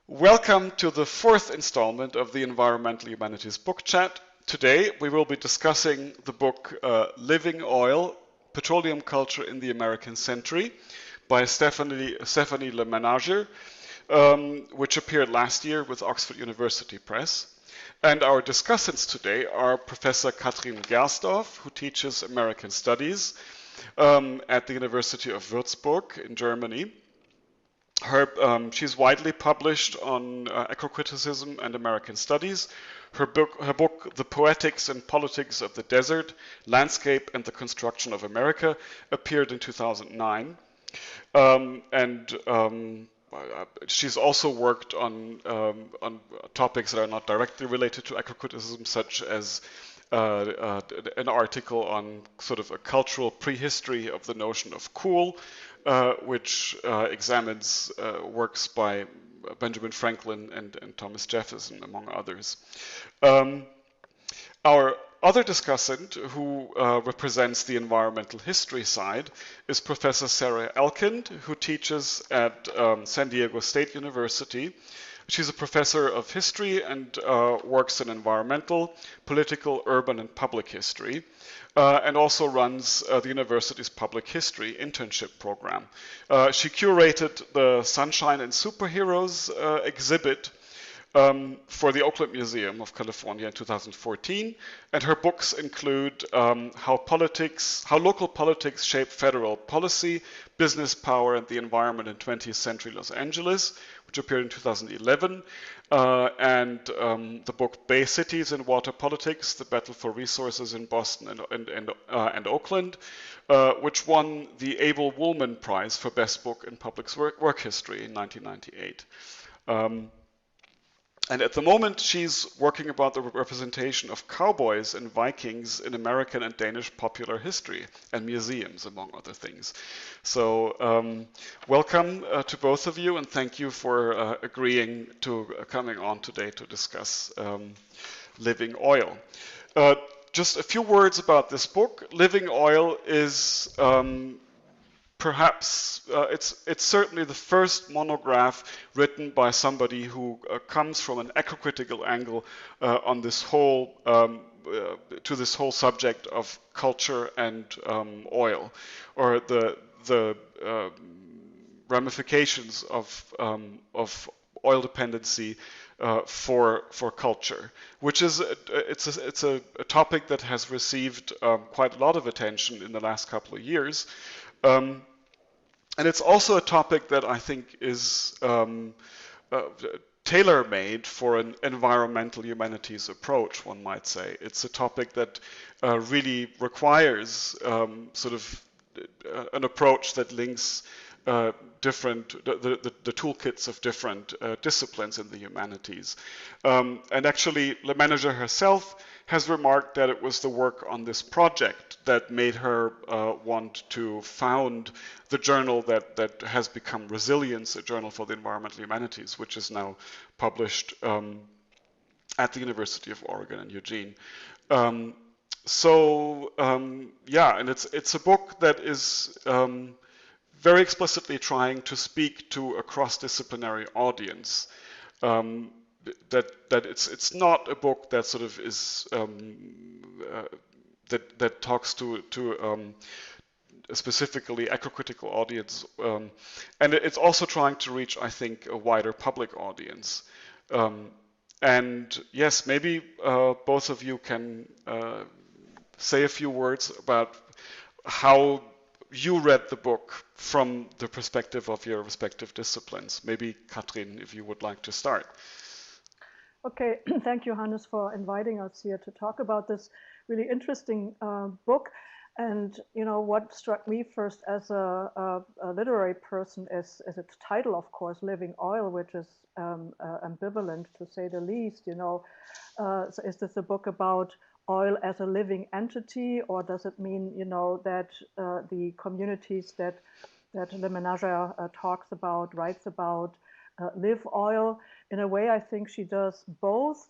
Welcome to the fourth installment of the Environmental Humanities Book Chat. Today we will be discussing the book Living Oil, Petroleum Culture in the American Century by Stephanie LeMenager, which appeared last year with Oxford University Press. And our discussants today are Professor Catrin Gersdorf, who teaches American Studies at the University of Würzburg in Germany. She's widely published on eco-criticism and American studies. Her book, The Poetics and Politics of the Desert, Landscape and the Construction of America, appeared in 2009. She's also worked on topics that are not directly related to eco-criticism, such as an article on sort of a cultural prehistory of the notion of cool, which examines works by Benjamin Franklin and Thomas Jefferson, among others. Our other discussant, who represents the environmental history side, is Professor Sarah Elkind, who teaches at San Diego State University. She's a professor of history and works in environmental, political, urban, and public history, and also runs the university's public history internship program. She curated the Sunshine and Superheroes exhibit for the Oakland Museum of California in 2014, and her books include how local politics shape federal policy, business power, and the environment in 20th Century Los Angeles, which appeared in 2011, and the book Bay Cities and Water Politics, The Battle for Resources in Boston and Oakland, which won the Abel Wolman Prize for Best Book in Public Work History in 1998. And at the moment, she's working about the representation of cowboys and Vikings in American and Danish popular history and museums, among other things. So welcome to both of you, and thank you for agreeing to coming on today to discuss Living Oil. Just a few words about this book. Living Oil is perhaps it's certainly the first monograph written by somebody who comes from an eco-critical angle on this whole to this whole subject of culture and oil, or the ramifications of oil dependency for culture, which is it's a topic that has received quite a lot of attention in the last couple of years. And it's also a topic that I think is tailor-made for an environmental humanities approach, one might say. It's a topic that really requires sort of an approach that links the toolkits of different disciplines in the humanities. And actually, LeMenager herself has remarked that it was the work on this project that made her want to found the journal that has become Resilience, a journal for the environmental humanities, which is now published at the University of Oregon in Eugene. Yeah, and it's a book that is very explicitly trying to speak to a cross-disciplinary audience. That it's not a book that sort of is that talks to a specifically eco-critical audience, and it's also trying to reach, I think, a wider public audience. And yes, maybe both of you can say a few words about how you read the book from the perspective of your respective disciplines. Maybe Catrin, if you would like to start. Okay, thank you, Hannes, for inviting us here to talk about this really interesting book. And you know what struck me first as a literary person is its title, of course, Living Oil, which is ambivalent to say the least. You know, so is this a book about oil as a living entity, or does it mean, you know, that the communities that LeMenager talks about, writes about, live oil? In a way, I think she does both.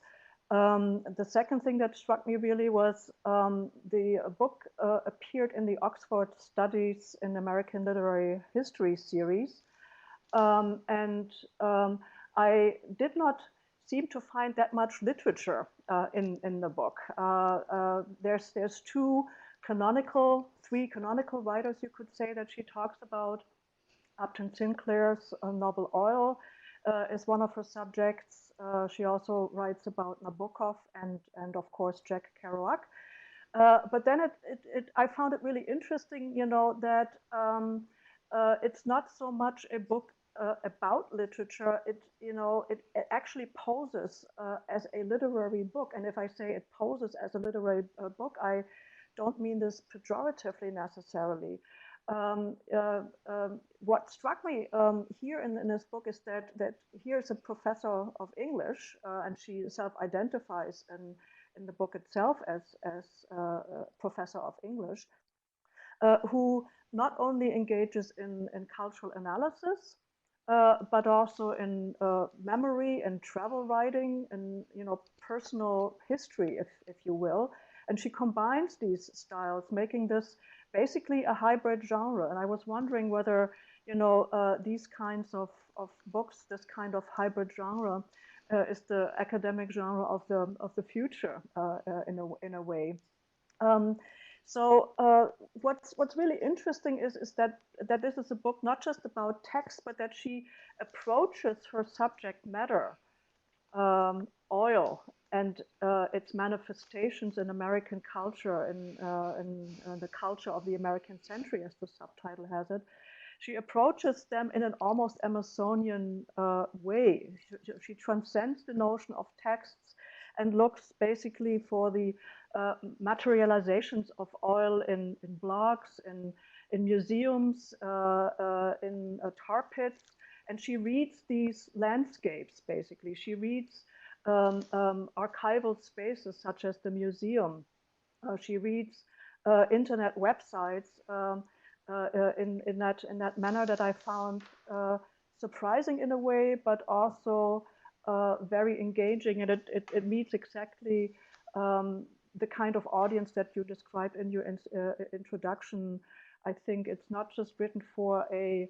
The second thing that struck me really was the book appeared in the Oxford Studies in American Literary History series. I did not seem to find that much literature in the book. There's three canonical writers, you could say, that she talks about. Upton Sinclair's novel Oil is one of her subjects. She also writes about Nabokov and of course Jack Kerouac. But then I found it really interesting, that it's not so much a book about literature. It actually poses as a literary book. And if I say it poses as a literary book, I don't mean this pejoratively necessarily. What struck me here in this book is that here's a professor of English, and she self-identifies in the book itself as a professor of English, who not only engages in cultural analysis, but also in memory and travel writing and personal history, if you will. And she combines these styles, making this basically a hybrid genre. And I was wondering whether these kinds of books, this kind of hybrid genre, is the academic genre of the future in a way. What's really interesting is that this is a book not just about text, but that she approaches her subject matter, oil, and its manifestations in American culture, in the culture of the American century, as the subtitle has it. She approaches them in an almost Emersonian way. She transcends the notion of texts and looks basically for the materializations of oil in blogs, in museums, in tar pits. And she reads these landscapes, basically. She reads archival spaces such as the museum. She reads internet websites in that manner that I found surprising in a way, but also very engaging. And it meets exactly the kind of audience that you described in your introduction. I think it's not just written for an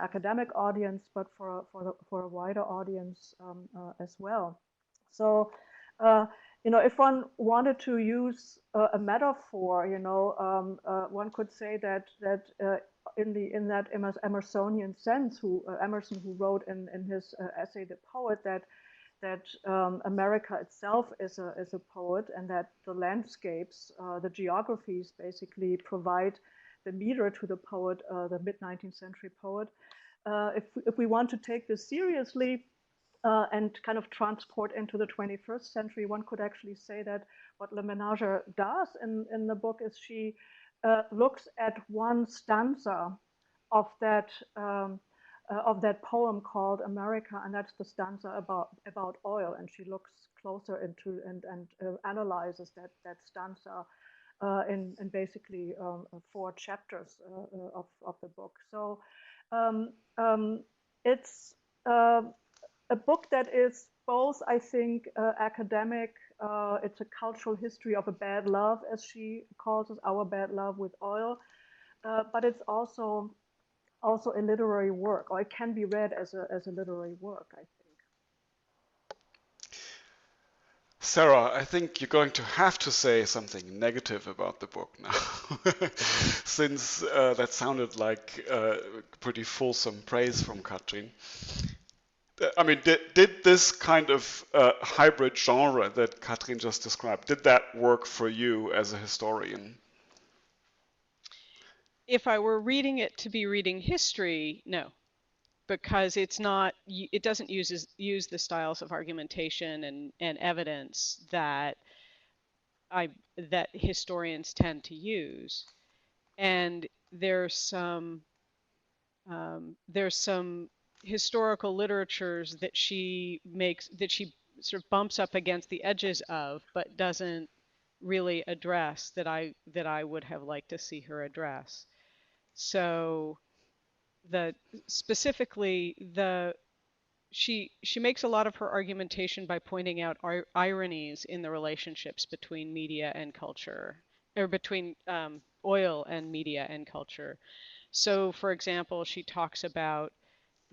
academic audience, but for a wider audience as well. So, if one wanted to use a metaphor, one could say that in that Emersonian sense, Emerson, who wrote in his essay *The Poet*, that America itself is a poet, and that the landscapes, the geographies, basically provide the meter to the poet, the mid-19th century poet. If we want to take this seriously and kind of transport into the 21st century, one could actually say that what LeMenager does in the book is she looks at one stanza of that poem called America, and that's the stanza about oil, and she looks closer into and analyzes that stanza in basically 4 chapters of the book. So it's a book that is both, I think, academic. It's a cultural history of a bad love, as she calls it, our bad love with oil. But it's also a literary work, or it can be read as a literary work, I think. Sarah, I think you're going to have to say something negative about the book now, since that sounded like pretty fulsome praise from Catrin. I mean, did this kind of hybrid genre that Catrin just described, did that work for you as a historian? If I were reading it to be reading history, no, because it doesn't use the styles of argumentation and evidence that historians tend to use. And there's some historical literatures that she sort of bumps up against the edges of, but doesn't really address, that I would have liked to see her address. So she makes a lot of her argumentation by pointing out ironies in the relationships between media and culture, or between oil and media and culture. So, for example, she talks about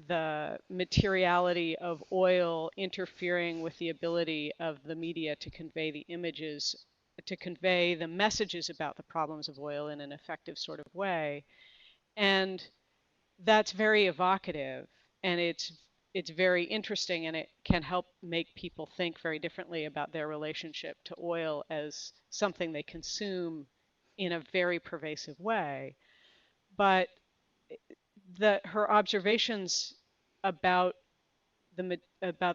the materiality of oil interfering with the ability of the media to convey the images, to convey the messages about the problems of oil in an effective sort of way. And that's very evocative, and it's very interesting, and it can help make people think very differently about their relationship to oil as something they consume in a very pervasive way. But her observations about the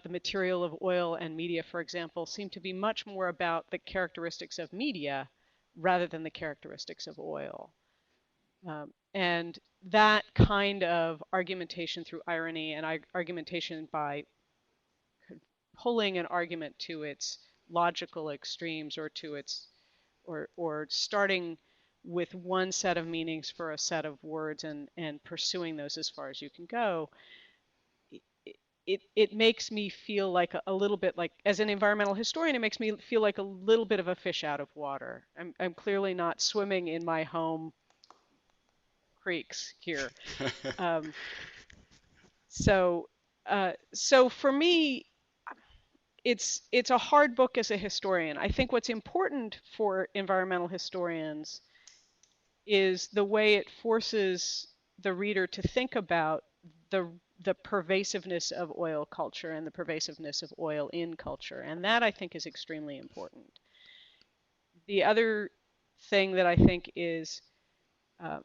material of oil and media, for example, seem to be much more about the characteristics of media rather than the characteristics of oil. And that kind of argumentation through irony and argumentation by pulling an argument to its logical extremes, or to its or starting with one set of meanings for a set of words and pursuing those as far as you can go, it makes me feel like a little bit like, as an environmental historian, it makes me feel like a little bit of a fish out of water. I'm clearly not swimming in my home creeks here. So for me, it's a hard book as a historian. I think what's important for environmental historians is the way it forces the reader to think about the pervasiveness of oil culture and the pervasiveness of oil in culture. And that, I think, is extremely important. The other thing that I think is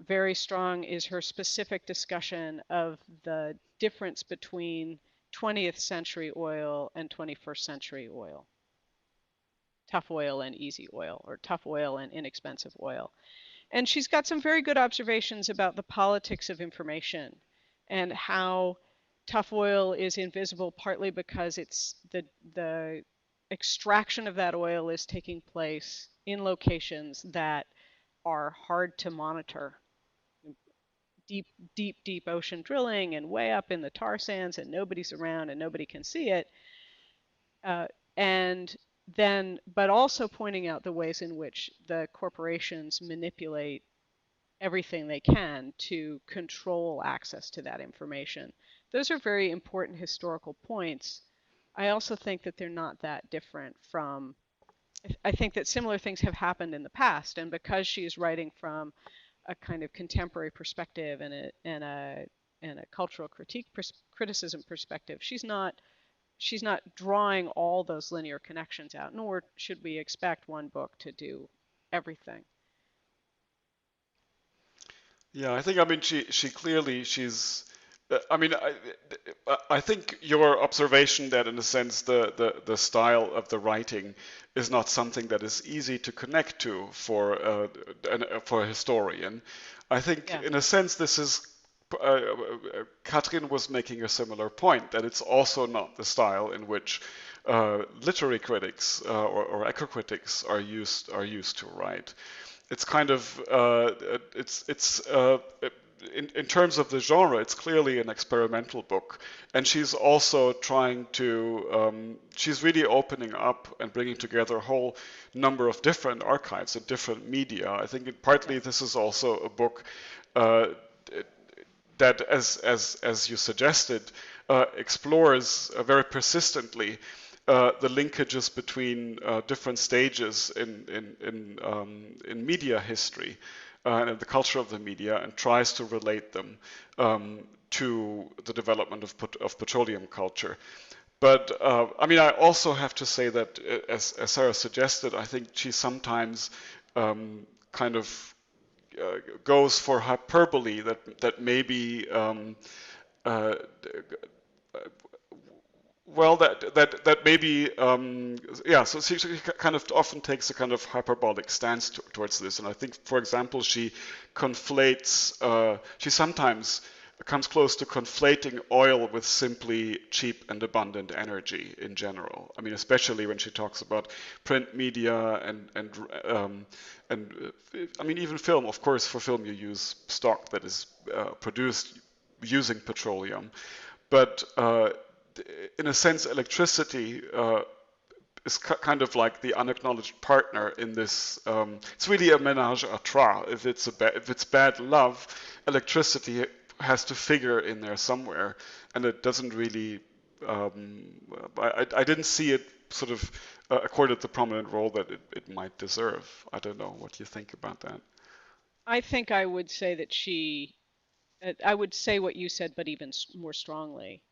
very strong is her specific discussion of the difference between 20th century oil and 21st century oil. Tough oil and easy oil, or tough oil and inexpensive oil. And she's got some very good observations about the politics of information and how tough oil is invisible, partly because it's the extraction of that oil is taking place in locations that are hard to monitor. Deep ocean drilling, and way up in the tar sands, and nobody's around and nobody can see it. But also pointing out the ways in which the corporations manipulate everything they can to control access to that information. Those are very important historical points. I also think that they're not that different from, I think that similar things have happened in the past, and because she's writing from a kind of contemporary perspective and a cultural criticism perspective, she's not drawing all those linear connections out, nor should we expect one book to do everything. Yeah, I think, I mean, she clearly, I mean, I think your observation that, in a sense, the style of the writing is not something that is easy to connect to for a historian. I think, in a sense, this is, Catrin was making a similar point, that it's also not the style in which literary critics or eco-critics are used to write. It's kind of in terms of the genre, it's clearly an experimental book, and she's also trying to she's really opening up and bringing together a whole number of different archives and different media. I think partly this is also a book that, as you suggested, explores very persistently the linkages between different stages in media history and the culture of the media, and tries to relate them to the development of petroleum culture. But I mean, I also have to say that, as Sarah suggested, I think she sometimes kind of goes for hyperbole that maybe well, that maybe, yeah, so she kind of often takes a kind of hyperbolic stance towards this. And I think, for example, she sometimes comes close to conflating oil with simply cheap and abundant energy in general. I mean, especially when she talks about print media and I mean, even film. Of course, for film you use stock that is produced using petroleum. But in a sense, electricity is kind of like the unacknowledged partner in this. It's really a ménage à trois. If it's bad love, electricity has to figure in there somewhere, and it doesn't really. I didn't see it sort of accorded the prominent role that it might deserve. I don't know what you think about that. I think I would say that I would say what you said, but even more strongly,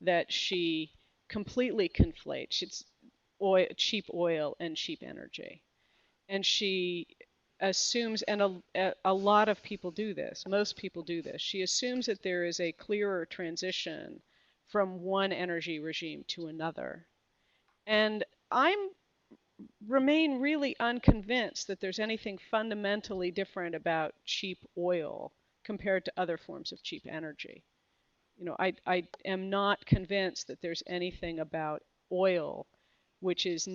that she completely conflates. It's cheap oil and cheap energy. And she assumes, and a lot of people do this, most people do this, she assumes that there is a clearer transition from one energy regime to another. And I'm remain really unconvinced that there's anything fundamentally different about cheap oil compared to other forms of cheap energy. I am not convinced that there's anything about oil which is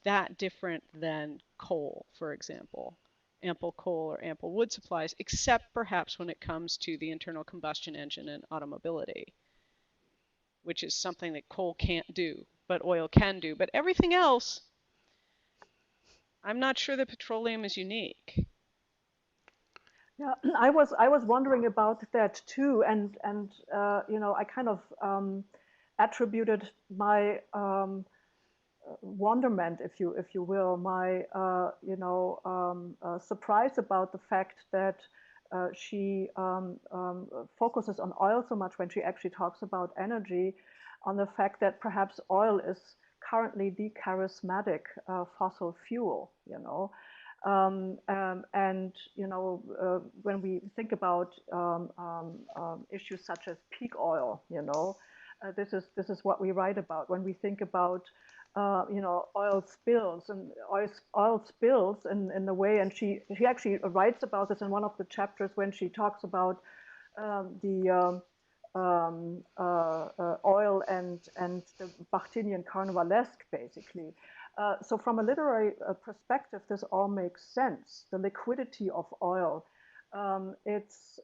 that different than coal, for example, ample coal or ample wood supplies, except perhaps when it comes to the internal combustion engine and automobility, which is something that coal can't do, but oil can do. But everything else, I'm not sure that petroleum is unique. Yeah, I was wondering about that too, and I kind of attributed my wonderment, if you will, my surprise about the fact that she focuses on oil so much when she actually talks about energy, on the fact that perhaps oil is currently the charismatic fossil fuel, and when we think about issues such as peak oil, this is what we write about. When we think about oil spills in the way, and she actually writes about this in one of the chapters when she talks about the oil and the Bachtinian carnivalesque, basically. So from a literary perspective, this all makes sense. The liquidity of oil, its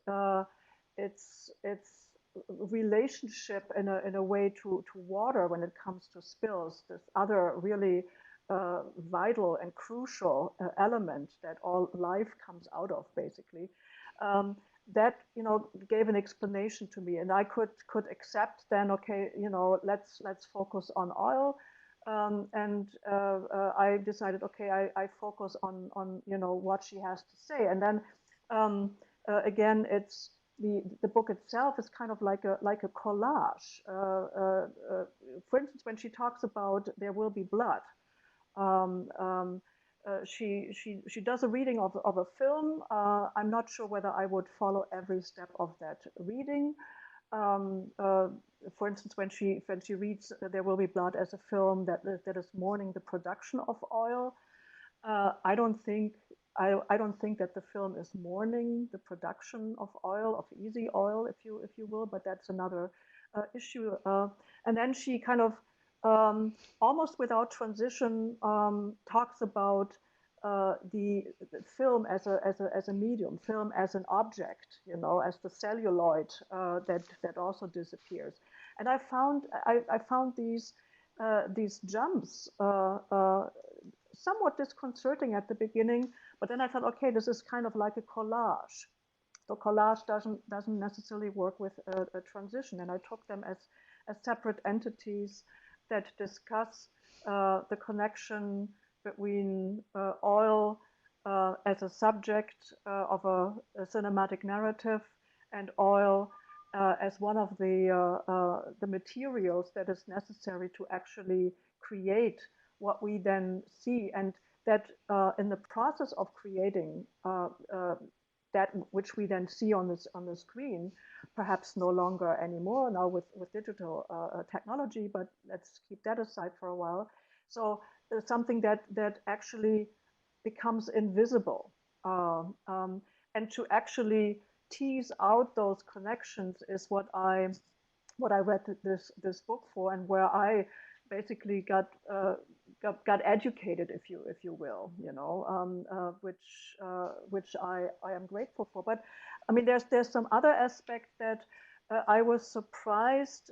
relationship in a way to water when it comes to spills, this other really vital and crucial element that all life comes out of, basically. That gave an explanation to me, and I could accept then. Okay, let's focus on oil. And I decided, okay, I focus on what she has to say, and then again, it's the book itself is kind of like a collage. For instance, when she talks about There Will Be Blood, she does a reading of a film. I'm not sure whether I would follow every step of that reading. For instance, when she reads There Will Be Blood as a film that is mourning the production of oil, I don't think that the film is mourning the production of oil, of easy oil, if you will, but that's another issue. And then she kind of almost without transition talks about the film as a medium, film as an object, as the celluloid that also disappears. And I found these jumps somewhat disconcerting at the beginning, but then I thought, okay, this is kind of like a collage. So collage doesn't necessarily work with a transition, and I took them as separate entities that discuss the connection between oil as a subject of a cinematic narrative, and oil as one of the materials that is necessary to actually create what we then see, and that in the process of creating that which we then see on the screen, perhaps no longer anymore now with digital technology, but let's keep that aside for a while. So something that actually becomes invisible, and to actually tease out those connections is what I read this book for, and where I basically got educated, if you will, which I am grateful for. But I mean, there's some other aspect that I was surprised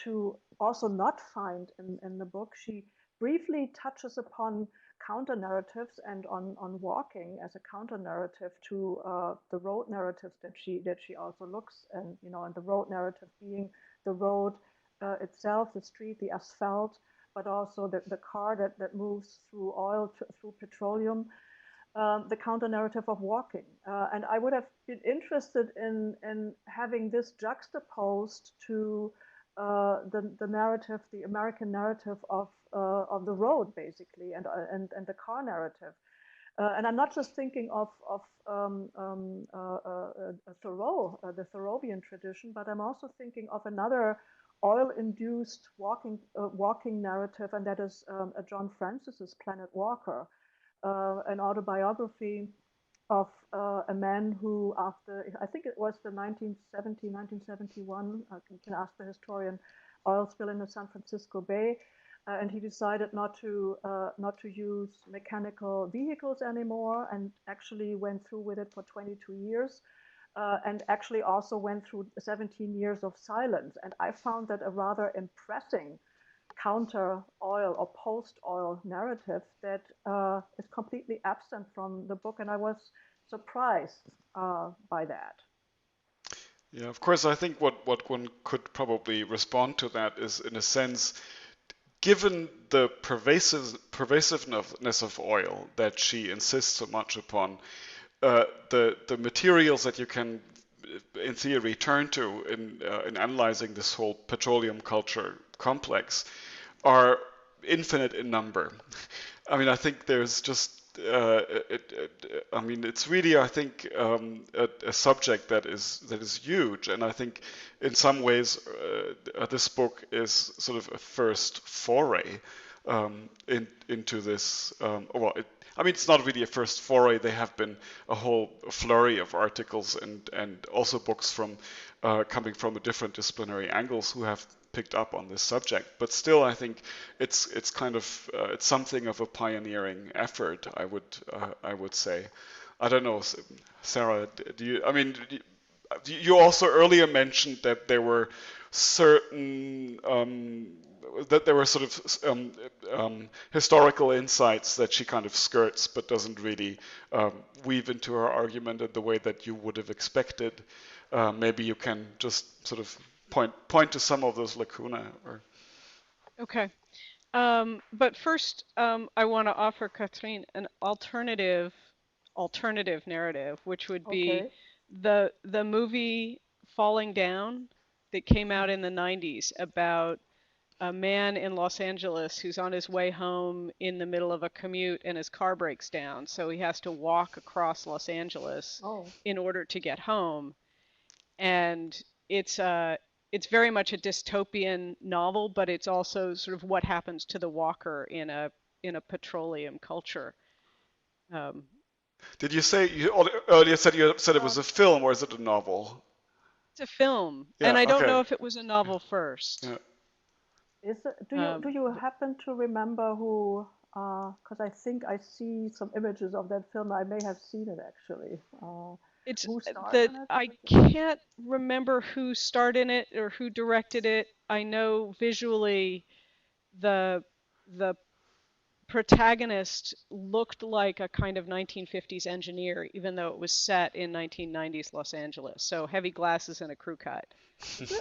to also not find in the book. She briefly touches upon counter narratives and on walking as a counter narrative to the road narratives that she also looks, and and the road narrative being the road itself, the street, the asphalt, but also the car that moves through oil, through petroleum, the counter narrative of walking. And I would have been interested in having this juxtaposed to the narrative, the American narrative of the road, basically, and the car narrative. And I'm not just thinking of Thoreau, the Thoreauvian tradition, but I'm also thinking of another oil-induced walking narrative, and that is John Francis's Planet Walker, an autobiography of a man who, after, I think it was the 1970, 1971, you can ask the historian, oil spill in the San Francisco Bay, and he decided not to use mechanical vehicles anymore, and actually went through with it for 22 years, and actually also went through 17 years of silence. And I found that a rather impressing counter-oil or post-oil narrative that is completely absent from the book, and I was surprised by that. Yeah, of course, I think what one could probably respond to that is, in a sense, given the pervasiveness of oil that she insists so much upon, the materials that you can, in theory, turn to in analyzing this whole petroleum culture complex are infinite in number. I mean, I think there's just I mean, it's really, I think, a subject that is huge, and I think in some ways this book is sort of a first foray into this. Well, I mean, it's not really a first foray. There have been a whole flurry of articles and also books from coming from a different disciplinary angles who have picked up on this subject. But still, I think it's kind of it's something of a pioneering effort, I would say. I don't know, Sarah. Do you? I mean, you also earlier mentioned that there were certain that there were sort of historical insights that she kind of skirts, but doesn't really weave into her argument in the way that you would have expected. Maybe you can just sort of point to some of those lacuna. Or... Okay. But first, I want to offer Catrin an alternative narrative, which would be the movie Falling Down that came out in the 90s about a man in Los Angeles who's on his way home in the middle of a commute and his car breaks down. So he has to walk across Los Angeles in order to get home. And it's very much a dystopian novel, but it's also sort of what happens to the walker in a petroleum culture. Did you say you earlier said it was a film, or is it a novel? It's a film, and I don't know if it was a novel first. Yeah. Do you happen to remember who? Because I think I see some images of that film. I may have seen it actually. It's that I can't remember who starred in it or who directed it. I know visually the protagonist looked like a kind of 1950s engineer, even though it was set in 1990s Los Angeles. So heavy glasses and a crew cut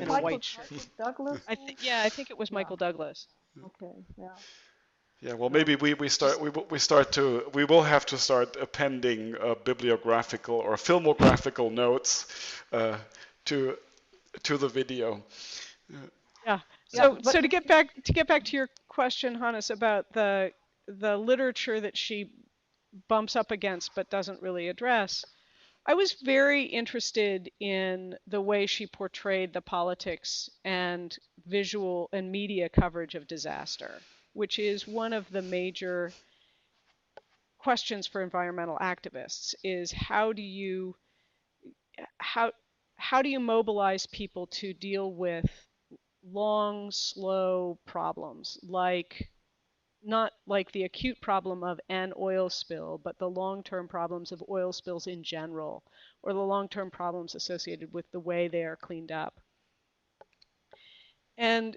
and a white shirt. Douglas? I think it was Michael Douglas. Okay, yeah. Yeah, well, maybe we will have to start appending bibliographical or filmographical notes to the video. Yeah. So to get back to your question, Hannes, about the literature that she bumps up against but doesn't really address, I was very interested in the way she portrayed the politics and visual and media coverage of disaster, which is one of the major questions for environmental activists, is how do you mobilize people to deal with long, slow problems, not like the acute problem of an oil spill, but the long-term problems of oil spills in general, or the long-term problems associated with the way they are cleaned up. And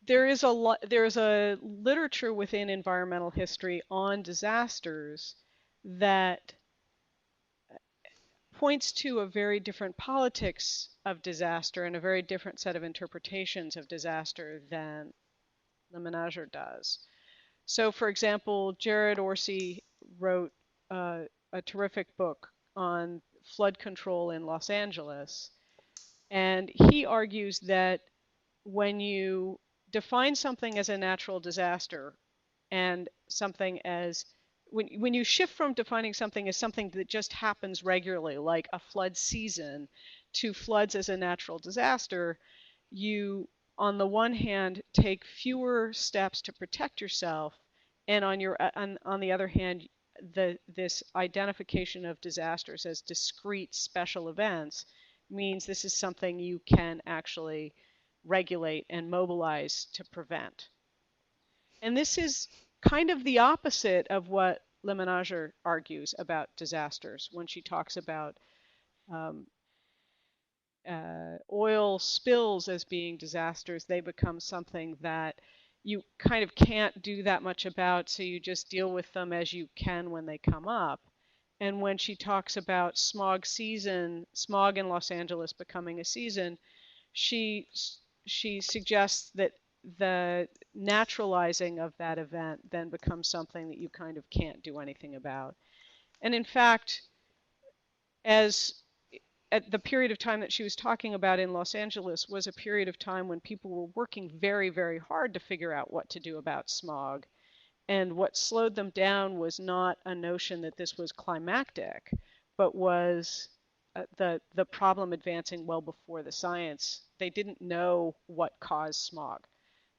there is a literature within environmental history on disasters that points to a very different politics of disaster and a very different set of interpretations of disaster than LeMenager does. So, for example, Jared Orsi wrote a terrific book on flood control in Los Angeles, and he argues that when you define something as a natural disaster and something as when you shift from defining something as something that just happens regularly, like a flood season, to floods as a natural disaster, you, on the one hand, take fewer steps to protect yourself, and on the other hand, this identification of disasters as discrete special events means this is something you can actually regulate and mobilize to prevent. And this is kind of the opposite of what LeMenager argues about disasters when she talks about um, oil spills as being disasters. They become something that you kind of can't do that much about, so you just deal with them as you can when they come up. And when she talks about smog in Los Angeles becoming a season, she suggests that the naturalizing of that event then becomes something that you kind of can't do anything about. And in fact, as at the period of time that she was talking about in Los Angeles was a period of time when people were working very, very hard to figure out what to do about smog. And what slowed them down was not a notion that this was climactic, but was the problem advancing well before the science. They didn't know what caused smog.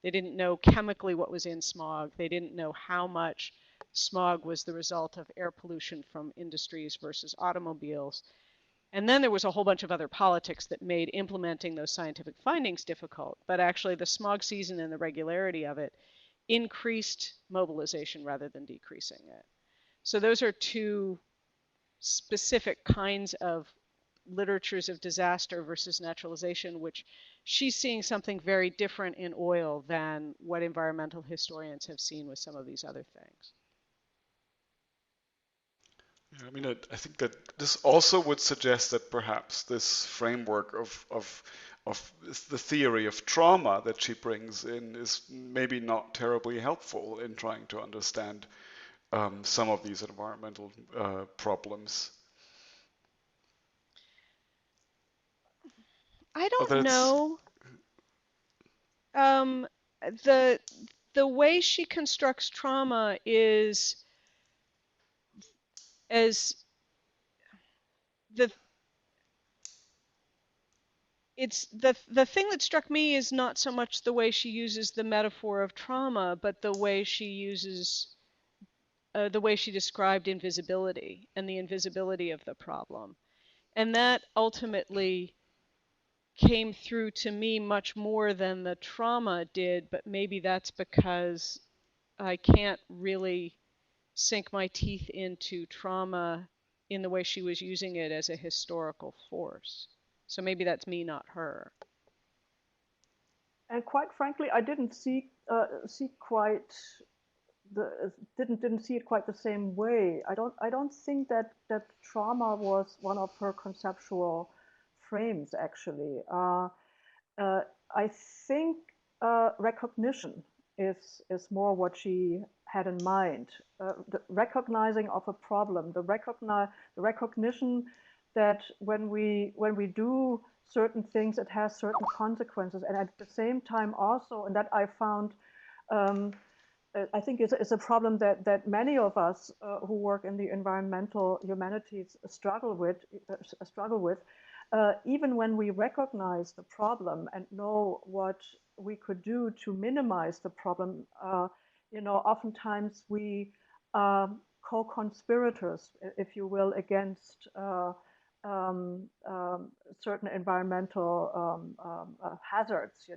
They didn't know chemically what was in smog. They didn't know how much smog was the result of air pollution from industries versus automobiles. And then there was a whole bunch of other politics that made implementing those scientific findings difficult. But actually, the smog season and the regularity of it increased mobilization rather than decreasing it. So those are two specific kinds of literatures of disaster versus naturalization, which she's seeing something very different in oil than what environmental historians have seen with some of these other things. I mean, I think that this also would suggest that perhaps this framework of the theory of trauma that she brings in is maybe not terribly helpful in trying to understand some of these environmental problems. I don't know. The way she constructs trauma is as the thing that struck me is not so much the way she uses the metaphor of trauma, but the way she uses the way she described invisibility and the invisibility of the problem. And that ultimately came through to me much more than the trauma did, but maybe that's because I can't really sink my teeth into trauma in the way she was using it as a historical force. So maybe that's me, not her. And quite frankly, I didn't see quite didn't see it quite the same way. I don't think that trauma was one of her conceptual frames actually. I think recognition is more what she had in mind. The recognizing of a problem, the recognition that when we do certain things, it has certain consequences, and at the same time also, and that I found. I think it's a problem that many of us who work in the environmental humanities struggle with. Even when we recognize the problem and know what we could do to minimize the problem, oftentimes we are co-conspirators, if you will, against certain environmental hazards.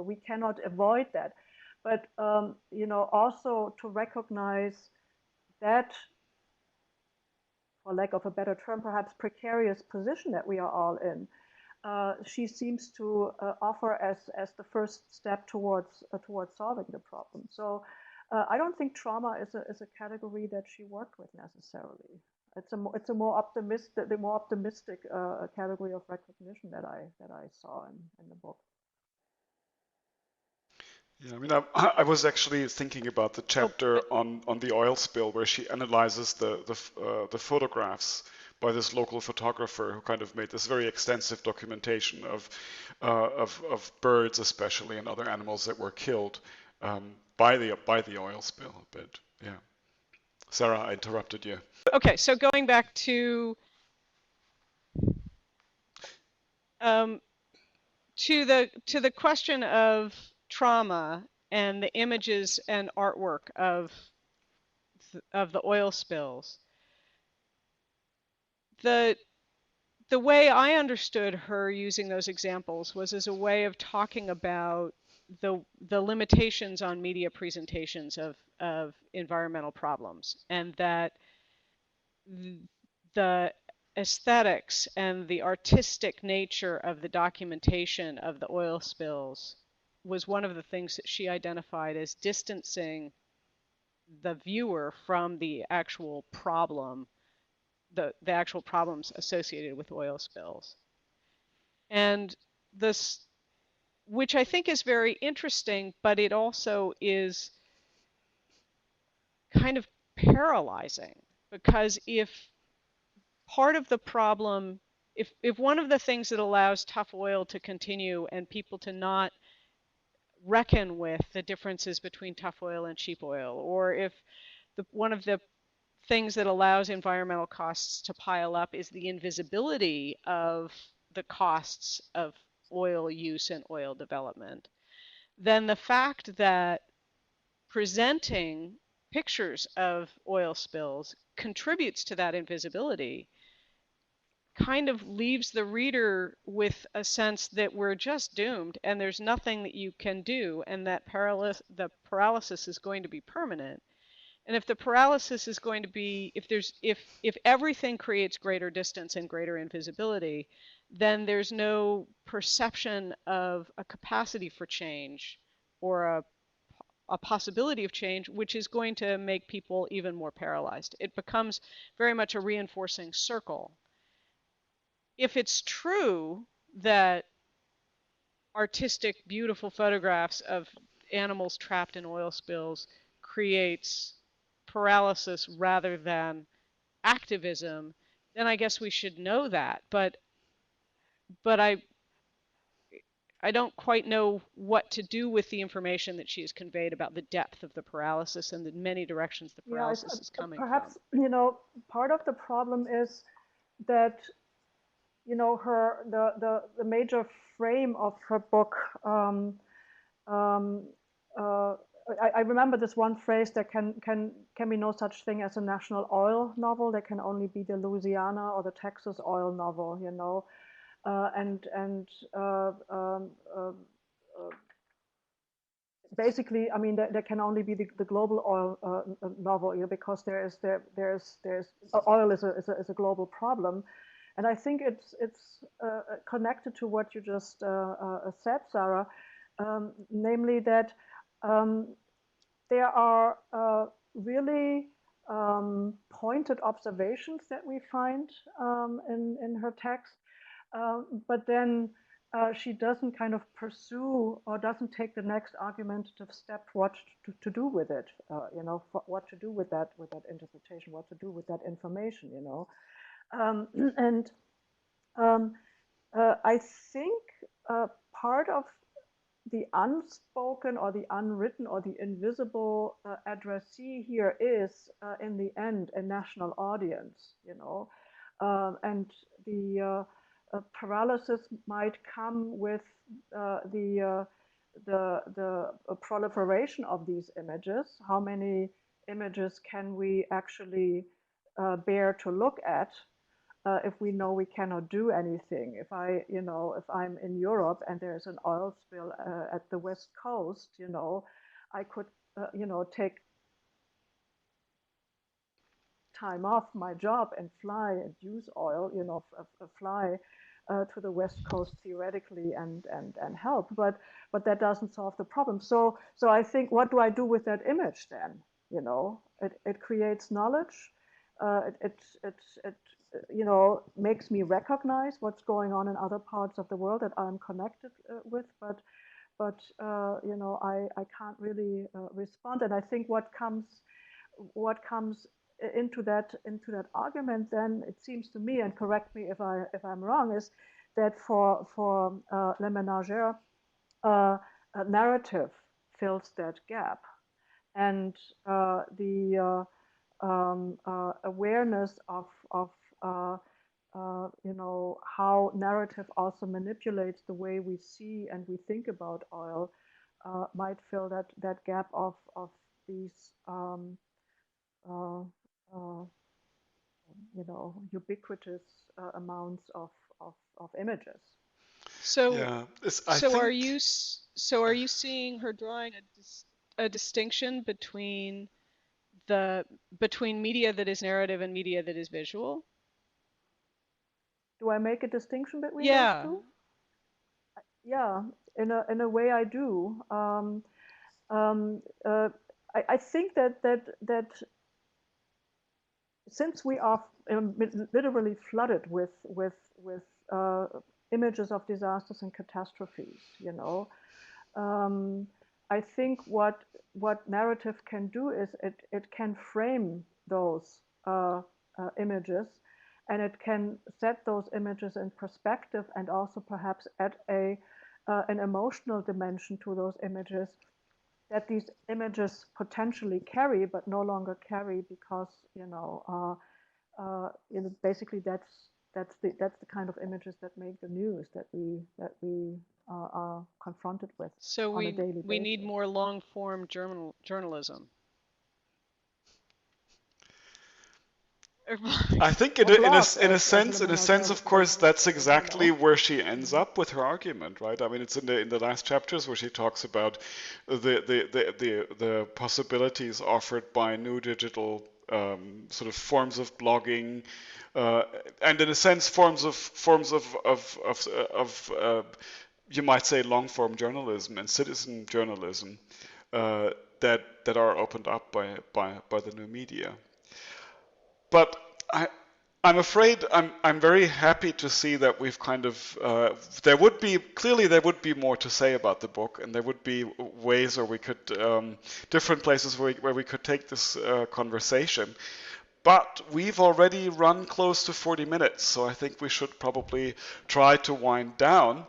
We cannot avoid that. But also to recognize that, for lack of a better term, perhaps precarious position that we are all in, she seems to offer as the first step towards solving the problem. So I don't think trauma is a category that she worked with necessarily. It's a more optimistic, the more optimistic category of recognition that I saw in the book. Yeah, I mean, I was actually thinking about the chapter on the oil spill where she analyzes the photographs by this local photographer who kind of made this very extensive documentation of birds, especially, and other animals that were killed by the oil spill. But yeah, Sarah, I interrupted you. Okay, so going back to the question of trauma and the images and artwork of the oil spills. The way I understood her using those examples was as a way of talking about the limitations on media presentations of environmental problems, and that the aesthetics and the artistic nature of the documentation of the oil spills was one of the things that she identified as distancing the viewer from the actual problem, the actual problems associated with oil spills. And this, which I think is very interesting, but it also is kind of paralyzing, because if part of the problem, if one of the things that allows tough oil to continue and people to not reckon with the differences between tough oil and cheap oil, or if one of the things that allows environmental costs to pile up is the invisibility of the costs of oil use and oil development, then the fact that presenting pictures of oil spills contributes to that invisibility kind of leaves the reader with a sense that we're just doomed and there's nothing that you can do, and that the paralysis is going to be permanent. And if the paralysis is going to be, if everything creates greater distance and greater invisibility, then there's no perception of a capacity for change or a possibility of change, which is going to make people even more paralyzed. It becomes very much a reinforcing circle. If it's true that artistic, beautiful photographs of animals trapped in oil spills creates paralysis rather than activism, then I guess we should know that. But I don't quite know what to do with the information that she has conveyed about the depth of the paralysis and the many directions the paralysis is coming perhaps, from. Part of the problem is that the major frame of her book. I remember this one phrase: there can be no such thing as a national oil novel. There can only be the Louisiana or the Texas oil novel. Basically, I mean, there can only be the global oil novel, because there's oil is a global problem. And I think it's connected to what you just said, Sarah, namely that there are really pointed observations that we find in her text, but then she doesn't kind of pursue or doesn't take the next argumentative step what to do with it, what to do with that interpretation, what to do with that information, I think part of the unspoken or the unwritten or the invisible addressee here is, in the end, a national audience, and the paralysis might come with the proliferation of these images. How many images can we actually bear to look at if we know we cannot do anything? If I'm in Europe and there's an oil spill at the West Coast, I could, take time off my job and fly and use oil, fly to the West Coast theoretically and help, but that doesn't solve the problem. So I think, what do I do with that image then? You know, it creates knowledge. It makes me recognize what's going on in other parts of the world that I'm connected with, but I can't really respond. And I think what comes into that argument, then it seems to me, and correct me if I'm wrong, is that for LeMenager, a narrative fills that gap, and the awareness of how narrative also manipulates the way we see and we think about oil might fill that gap of these ubiquitous amounts of images. So, Yeah, are you seeing her drawing a distinction between media that is narrative and media that is visual? Do I make a distinction between Yeah. those two? Yeah, in a way I do. I think that since we are literally flooded with images of disasters and catastrophes, I think what narrative can do is it can frame those images, and it can set those images in perspective, and also perhaps add an emotional dimension to those images that these images potentially carry, but no longer carry because basically that's the kind of images that make the news that we are confronted with. So on a daily basis. We need more long form journalism. I think in a sense, of course, that's exactly where she ends up with her argument, right? I mean, it's in the last chapters where she talks about the possibilities offered by new digital sort of forms of blogging, and in a sense, forms of you might say long form journalism and citizen journalism that are opened up by the new media. But I'm afraid I'm very happy to see that we've kind of there would be more to say about the book, and there would be ways where we could different places where we could take this conversation. But we've already run close to 40 minutes, so I think we should probably try to wind down.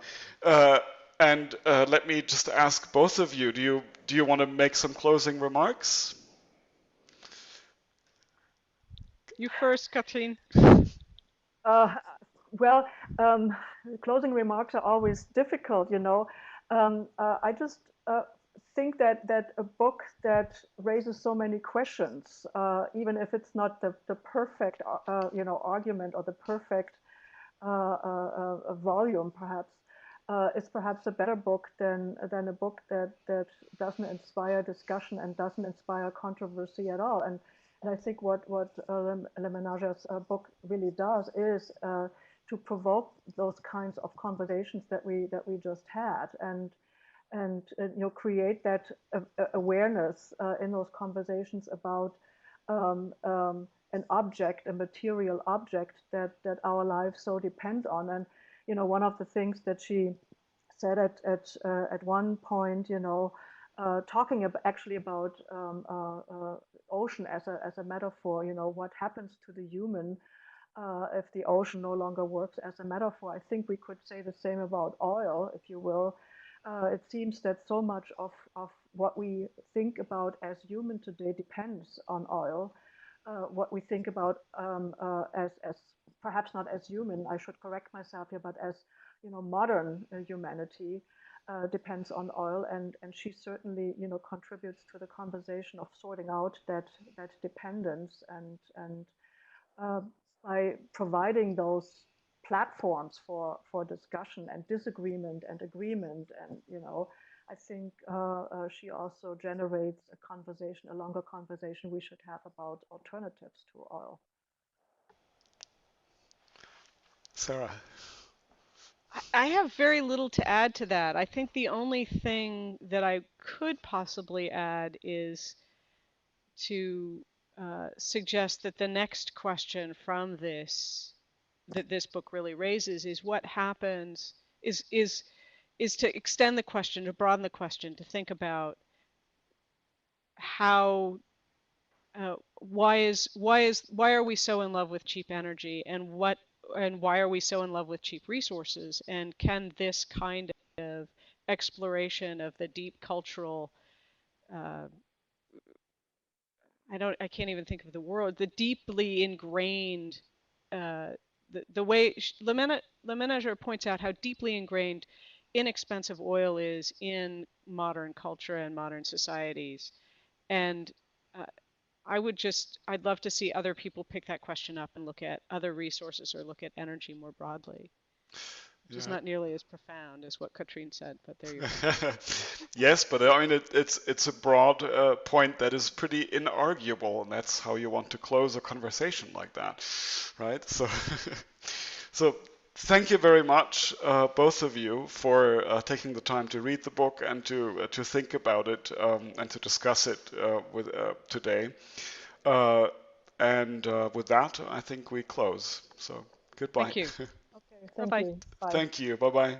And let me just ask both of you: do you want to make some closing remarks? You first, Catrin. Well, closing remarks are always difficult, I just think that a book that raises so many questions, even if it's not the perfect, argument or the perfect volume, perhaps, is perhaps a better book than a book that doesn't inspire discussion and doesn't inspire controversy at all. And I think what LeMenager's book really does is to provoke those kinds of conversations that we just had, and create that awareness in those conversations about an object, a material object that our lives so depend on. And one of the things that she said at one point, talking about ocean as a metaphor, what happens to the human if the ocean no longer works as a metaphor. I think we could say the same about oil, if you will. It seems that so much of what we think about as human today depends on oil. What we think about as perhaps not as human, I should correct myself here, but as modern humanity depends on oil, and she certainly contributes to the conversation of sorting out that dependence, and by providing those platforms for discussion and disagreement and agreement, and I think she also generates a longer conversation we should have about alternatives to oil. Sarah. I have very little to add to that. I think the only thing that I could possibly add is to suggest that the next question from this that this book really raises is what happens is to extend the question, to broaden the question, to think about how why are we so in love with cheap energy, and why are we so in love with cheap resources, and can this kind of exploration of the deep cultural uh, I can't even think of the word, the deeply ingrained the way LeMenager points out how deeply ingrained inexpensive oil is in modern culture and modern societies. And uh, I'd love to see other people pick that question up and look at other resources or look at energy more broadly, which is Yeah. not nearly as profound as what Catrin said, but there you go. Yes, but I mean it's a broad point that is pretty inarguable, and that's how you want to close a conversation like that, right? So, so thank you very much, both of you, for taking the time to read the book and to think about it and to discuss it with today. Uh, and with that, I think we close. So goodbye. Thank you. Okay, Bye thank bye. you. Bye. Thank you. Bye bye.